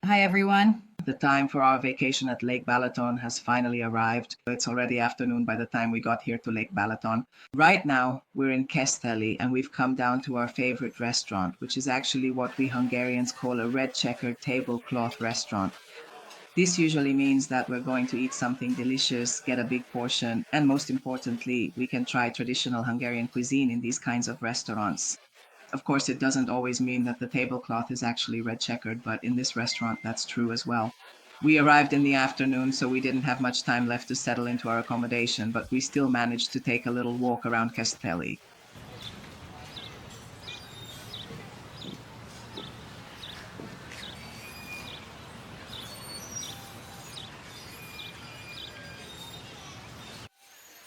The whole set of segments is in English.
Hi everyone. The time for our vacation at Lake Balaton has finally arrived. It's already afternoon by the time we got here to Lake Balaton. Right now, we're in Keszthely and we've come down to our favorite restaurant, which is actually what we Hungarians call a red checkered tablecloth restaurant. This usually means that we're going to eat something delicious, get a big portion, and most importantly, we can try traditional Hungarian cuisine in these kinds of restaurants. Of course, it doesn't always mean that the tablecloth is actually red checkered, but in this restaurant, that's true as well. We arrived in the afternoon, so we didn't have much time left to settle into our accommodation, but we still managed to take a little walk around Keszthely.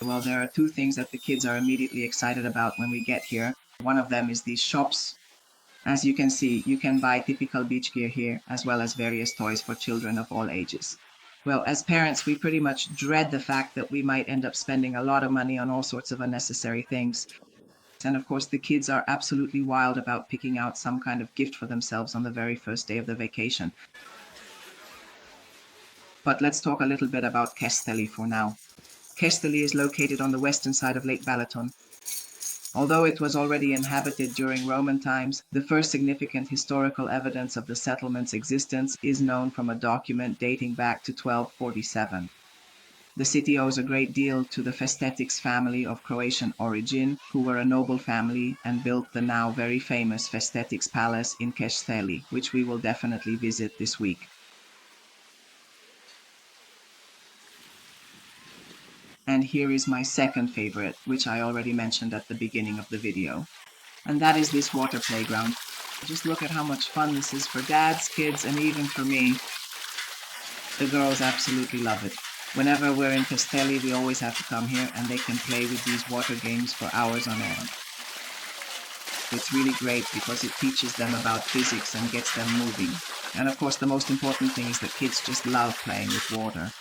Well, there are two things that the kids are immediately excited about when we get here. One of them is these shops. As you can see, you can buy typical beach gear here, as well as various toys for children of all ages. Well, as parents, we pretty much dread the fact that we might end up spending a lot of money on all sorts of unnecessary things. And of course, the kids are absolutely wild about picking out some kind of gift for themselves on the very first day of the vacation. But let's talk a little bit about Keszthely for now. Keszthely is located on the western side of Lake Balaton. Although it was already inhabited during Roman times, the first significant historical evidence of the settlement's existence is known from a document dating back to 1247. The city owes a great deal to the Festetics family of Croatian origin, who were a noble family and built the now very famous Festetics Palace in Keszthely, which we will definitely visit this week. And here is my second favorite, which I already mentioned at the beginning of the video. And that is this water playground. Just look at how much fun this is for dads, kids, and even for me. The girls absolutely love it. Whenever we're in Keszthely, we always have to come here and they can play with these water games for hours on end. It's really great because it teaches them about physics and gets them moving. And of course, the most important thing is that kids just love playing with water.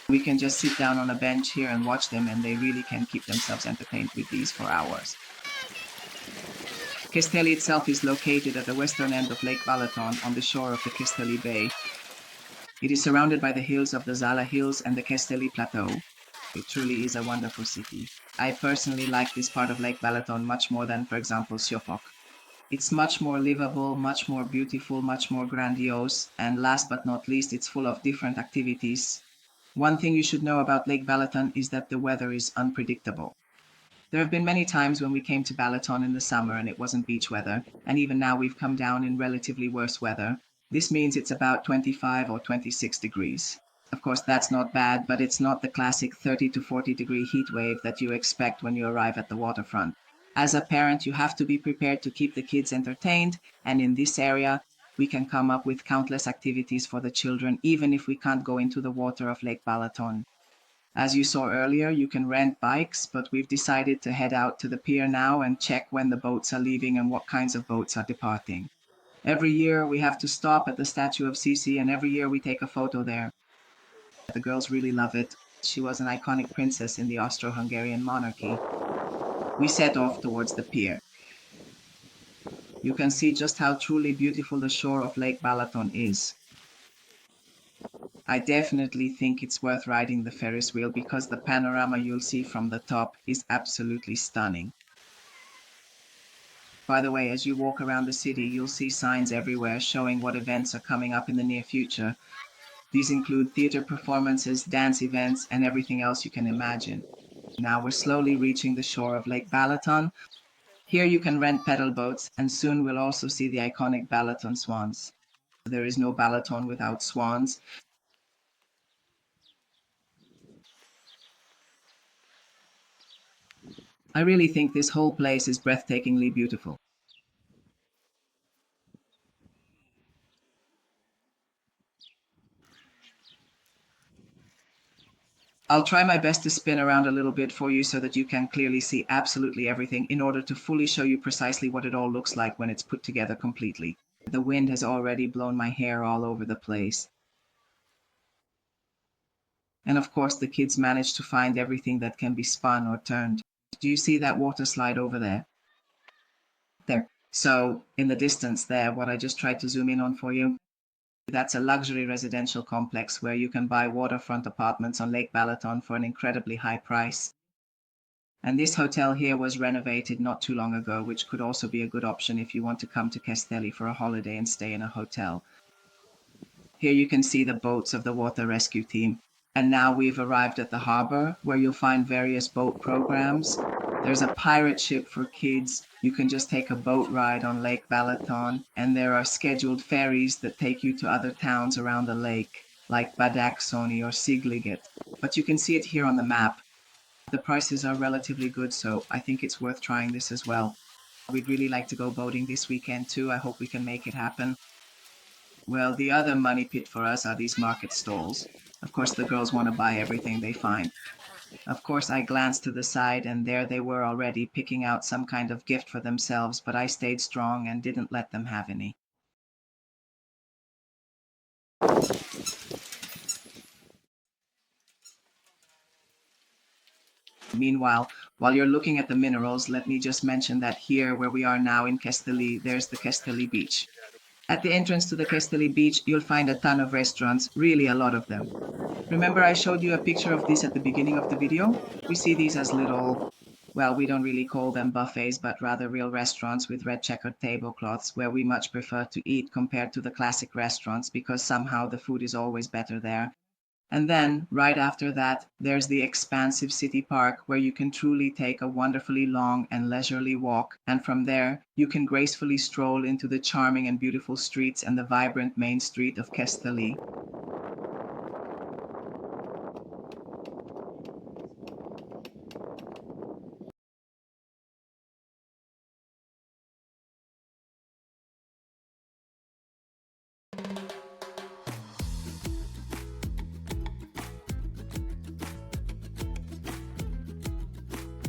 We can just sit down on a bench here and watch them, and they really can keep themselves entertained with these for hours. Keszthely itself is located at the western end of Lake Balaton on the shore of the Keszthely Bay. It is surrounded by the hills of the Zala Hills and the Keszthely Plateau. It truly is a wonderful city. I personally like this part of Lake Balaton much more than, for example, Siofok. It's much more livable, much more beautiful, much more grandiose, and last but not least, it's full of different activities. One thing you should know about Lake Balaton is that the weather is unpredictable. There have been many times when we came to Balaton in the summer and it wasn't beach weather, and even now we've come down in relatively worse weather. This means it's about 25 or 26 degrees. Of course, that's not bad, but it's not the classic 30 to 40-degree heat wave that you expect when you arrive at the waterfront. As a parent, you have to be prepared to keep the kids entertained, and in this area, we can come up with countless activities for the children, even if we can't go into the water of Lake Balaton. As you saw earlier, you can rent bikes, but we've decided to head out to the pier now and check when the boats are leaving and what kinds of boats are departing. Every year we have to stop at the statue of Sisi, and every year we take a photo there. The girls really love it. She was an iconic princess in the Austro-Hungarian monarchy. We set off towards the pier. You can see just how truly beautiful the shore of Lake Balaton is. I definitely think it's worth riding the Ferris wheel because the panorama you'll see from the top is absolutely stunning. By the way, as you walk around the city, you'll see signs everywhere showing what events are coming up in the near future. These include theater performances, dance events, and everything else you can imagine. Now we're slowly reaching the shore of Lake Balaton. Here you can rent pedal boats, and soon we'll also see the iconic Balaton swans. There is no Balaton without swans. I really think this whole place is breathtakingly beautiful. I'll try my best to spin around a little bit for you so that you can clearly see absolutely everything in order to fully show you precisely what it all looks like when it's put together completely. The wind has already blown my hair all over the place. And of course, the kids managed to find everything that can be spun or turned. Do you see that water slide over there? There. So, in the distance there, what I just tried to zoom in on for you, That's a luxury residential complex where you can buy waterfront apartments on Lake Balaton for an incredibly high price. And this hotel here was renovated not too long ago, which could also be a good option if you want to come to Keszthely for a holiday and stay in a hotel. Here you can see the boats of the water rescue team. And now we've arrived at the harbor, where you'll find various boat programs. There's a pirate ship for kids. You can just take a boat ride on Lake Balaton, and there are scheduled ferries that take you to other towns around the lake, like Badacsony or Sigliget. But you can see it here on the map. The prices are relatively good, so I think it's worth trying this as well. We'd really like to go boating this weekend too. I hope we can make it happen. Well, the other money pit for us are these market stalls. Of course, the girls want to buy everything they find. Of course, I glanced to the side, and there they were already picking out some kind of gift for themselves, but I stayed strong and didn't let them have any. Meanwhile, while you're looking at the minerals, let me just mention that here, where we are now in Keszthely, there's the Keszthely beach. At the entrance to the Keszthely beach, you'll find a ton of restaurants, really a lot of them. Remember I showed you a picture of this at the beginning of the video? We see these as little, well, we don't really call them buffets, but rather real restaurants with red checkered tablecloths, where we much prefer to eat compared to the classic restaurants, because somehow the food is always better there. And then, right after that, there's the expansive city park, where you can truly take a wonderfully long and leisurely walk, and from there, you can gracefully stroll into the charming and beautiful streets and the vibrant main street of Keszthely.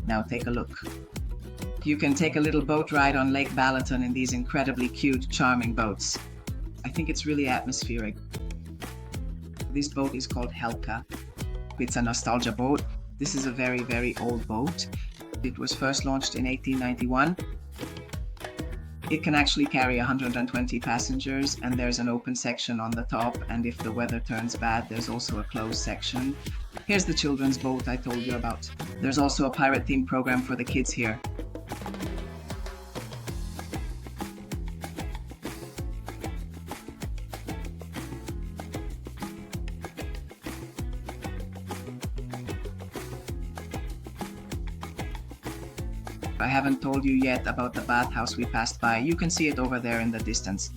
Now take a look. You can take a little boat ride on Lake Balaton in these incredibly cute, charming boats. I think it's really atmospheric. This boat is called Helka. It's a nostalgia boat. This is a very, very old boat. It was first launched in 1891. It can actually carry 120 passengers, and there's an open section on the top, and if the weather turns bad, there's also a closed section. Here's the children's boat I told you about. There's also a pirate-themed program for the kids here. I haven't told you yet about the bathhouse we passed by. You can see it over there in the distance.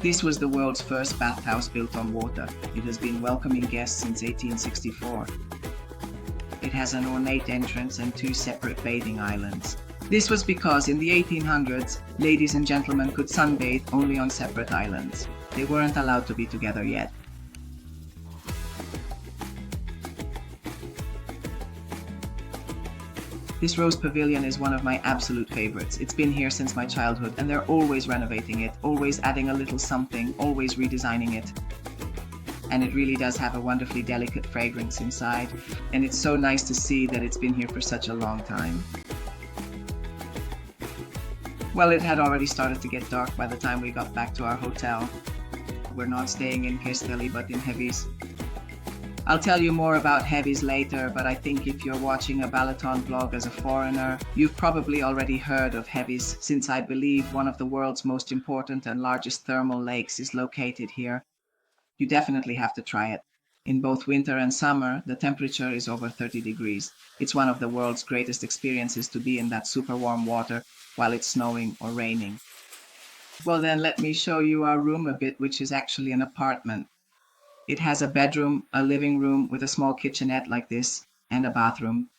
This was the world's first bathhouse built on water. It has been welcoming guests since 1864. It has an ornate entrance and two separate bathing islands. This was because in the 1800s, ladies and gentlemen could sunbathe only on separate islands. They weren't allowed to be together yet. This rose pavilion is one of my absolute favorites. It's been here since my childhood, and they're always renovating it, always adding a little something, always redesigning it. And it really does have a wonderfully delicate fragrance inside, and it's so nice to see that it's been here for such a long time. Well, it had already started to get dark by the time we got back to our hotel. We're not staying in Keszthely, but in Heviz. I'll tell you more about Heviz later, but I think if you're watching a Balaton vlog as a foreigner, you've probably already heard of Heviz, since I believe one of the world's most important and largest thermal lakes is located here. You definitely have to try it. In both winter and summer, the temperature is over 30 degrees. It's one of the world's greatest experiences to be in that super warm water while it's snowing or raining. Well then, let me show you our room a bit, which is actually an apartment. It has a bedroom, a living room with a small kitchenette like this, and a bathroom.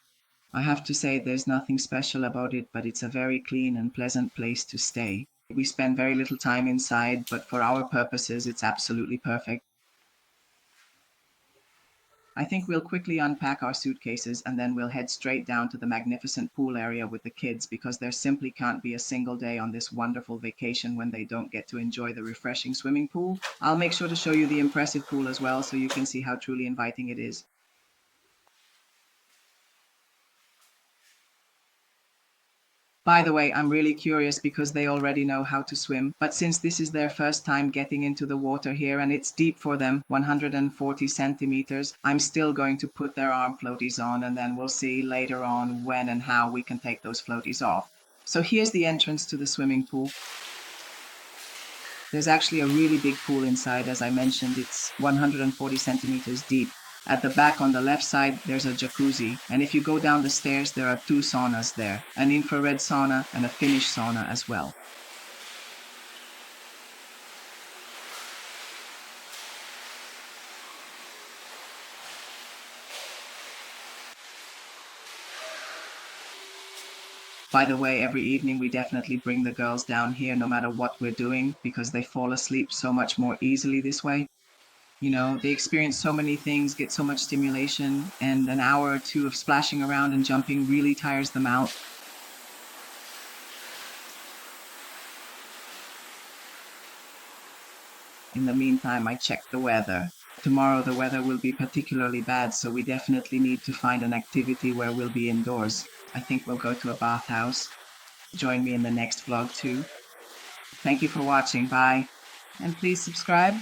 I have to say there's nothing special about it, but it's a very clean and pleasant place to stay. We spend very little time inside, but for our purposes, it's absolutely perfect. I think we'll quickly unpack our suitcases and then we'll head straight down to the magnificent pool area with the kids, because there simply can't be a single day on this wonderful vacation when they don't get to enjoy the refreshing swimming pool. I'll make sure to show you the impressive pool as well, so you can see how truly inviting it is. By the way, I'm really curious because they already know how to swim, but since this is their first time getting into the water here and it's deep for them, 140 centimeters, I'm still going to put their arm floaties on, and then we'll see later on when and how we can take those floaties off. So here's the entrance to the swimming pool. There's actually a really big pool inside. As I mentioned, it's 140 centimeters deep. At the back on the left side, there's a jacuzzi. And if you go down the stairs, there are two saunas there, an infrared sauna and a Finnish sauna as well. By the way, every evening we definitely bring the girls down here no matter what we're doing, because they fall asleep so much more easily this way. You know, they experience so many things, get so much stimulation, and an hour or two of splashing around and jumping really tires them out. In the meantime, I checked the weather. Tomorrow the weather will be particularly bad, so we definitely need to find an activity where we'll be indoors. I think we'll go to a bathhouse. Join me in the next vlog too. Thank you for watching. Bye. And please subscribe.